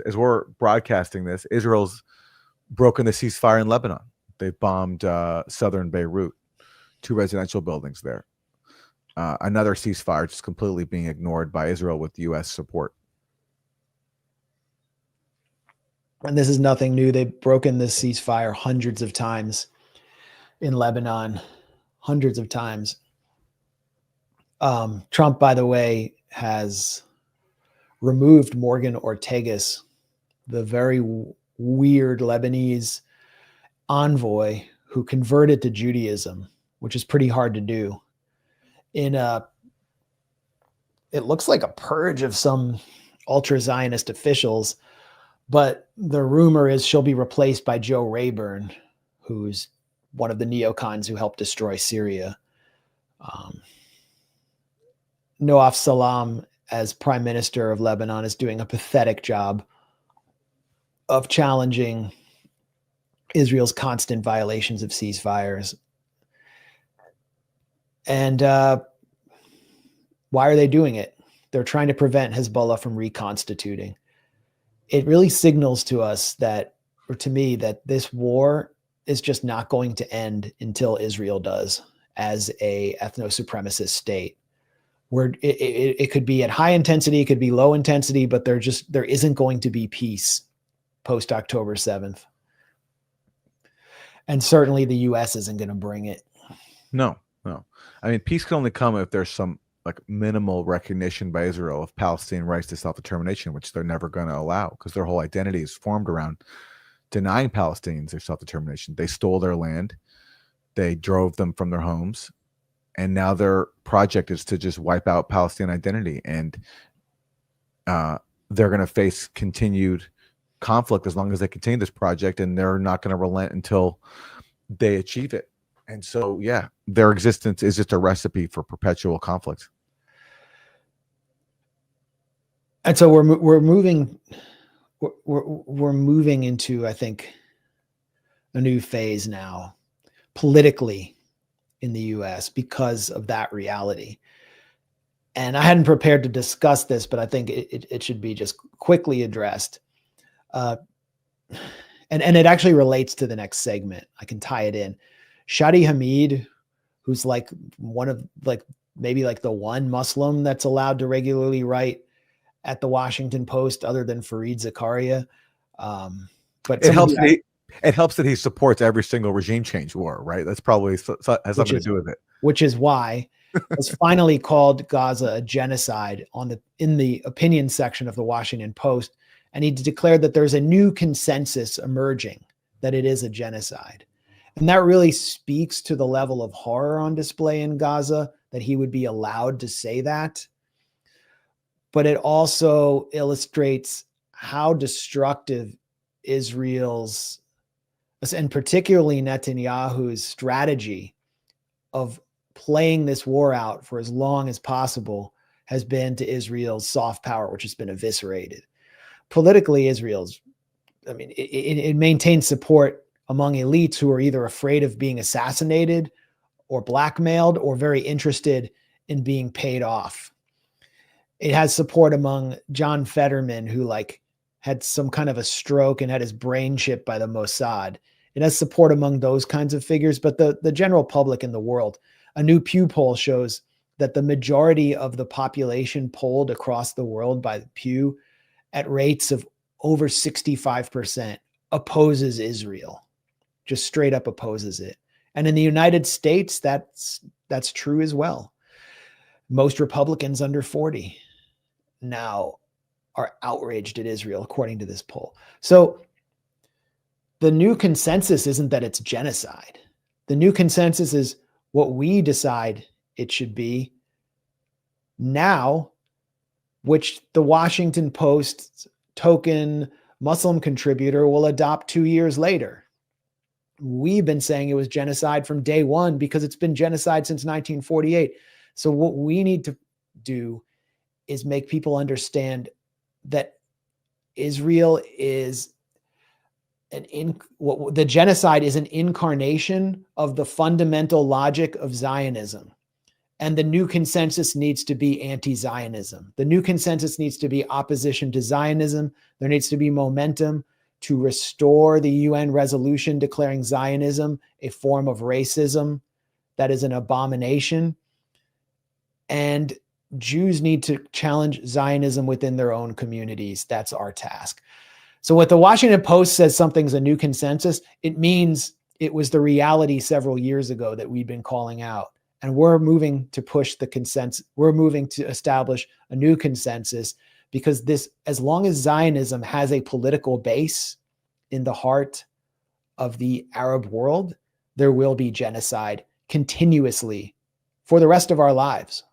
As we're broadcasting this, Israel's broken the ceasefire in Lebanon. They bombed southern Beirut, 2 residential buildings there. Another ceasefire just completely being ignored by Israel with U.S. support. And this is nothing new. They've broken this ceasefire hundreds of times in Lebanon, hundreds of times. Trump, by the way, has removed Morgan Ortagus, the very weird Lebanese envoy who converted to Judaism, which is pretty hard to do. It looks like a purge of some ultra-Zionist officials, but the rumor is she'll be replaced by Joe Rayburn, who's one of the neocons who helped destroy Syria. Noaf Salam, as prime minister of Lebanon, is doing a pathetic job of challenging Israel's constant violations of ceasefires. And why are they doing it? They're trying to prevent Hezbollah from reconstituting. It really signals to us that, or to me, that this war is just not going to end until Israel does as a ethno-supremacist state. Where it could be at high intensity, it could be low intensity, but there isn't going to be peace post October 7th. And certainly the U.S. isn't going to bring it. No. I mean, peace can only come if there's some like minimal recognition by Israel of Palestinian rights to self-determination, which they're never going to allow because their whole identity is formed around denying Palestinians their self-determination. They stole their land. They drove them from their homes. And now their project is to just wipe out Palestinian identity. And they're going to face continued conflict as long as they continue this project, and they're not going to relent until they achieve it. And so, yeah, their existence is just a recipe for perpetual conflict. And so we're moving into, I think, a new phase now politically in the U.S. because of that reality. And I hadn't prepared to discuss this, but I think it should be just quickly addressed. And it actually relates to the next segment. I can tie it in. Shadi Hamid, who's like one of maybe the one Muslim that's allowed to regularly write at the Washington Post other than Fareed Zakaria. But it helps that he supports every single regime change war, right? That's probably has something to do with it. Which is why has finally called Gaza a genocide in the opinion section of the Washington Post. And he declared that there's a new consensus emerging that it is a genocide. And that really speaks to the level of horror on display in Gaza, that he would be allowed to say that. But it also illustrates how destructive Israel's, and particularly Netanyahu's, strategy of playing this war out for as long as possible has been to Israel's soft power, which has been eviscerated. Politically, it maintains support among elites who are either afraid of being assassinated or blackmailed or very interested in being paid off. It has support among John Fetterman, who had some kind of a stroke and had his brain chipped by the Mossad. It has support among those kinds of figures, but the general public in the world, a new Pew poll shows that the majority of the population polled across the world by the Pew at rates of over 65% opposes Israel, just straight up opposes it. And in the United States, that's true as well. Most Republicans under 40 now are outraged at Israel, according to this poll. So the new consensus isn't that it's genocide. The new consensus is what we decide it should be now, which the Washington Post's token Muslim contributor will adopt 2 years later. We've been saying it was genocide from day one because it's been genocide since 1948. So what we need to do is make people understand that Israel is the genocide is an incarnation of the fundamental logic of Zionism. And the new consensus needs to be anti-Zionism. The new consensus needs to be opposition to Zionism. There needs to be momentum to restore the UN resolution declaring Zionism a form of racism that is an abomination. And Jews need to challenge Zionism within their own communities. That's our task. So when the Washington Post says something's a new consensus, it means it was the reality several years ago that we've been calling out. And we're moving to push the consensus. We're moving to establish a new consensus, because this, as long as Zionism has a political base in the heart of the Arab world, there will be genocide continuously for the rest of our lives.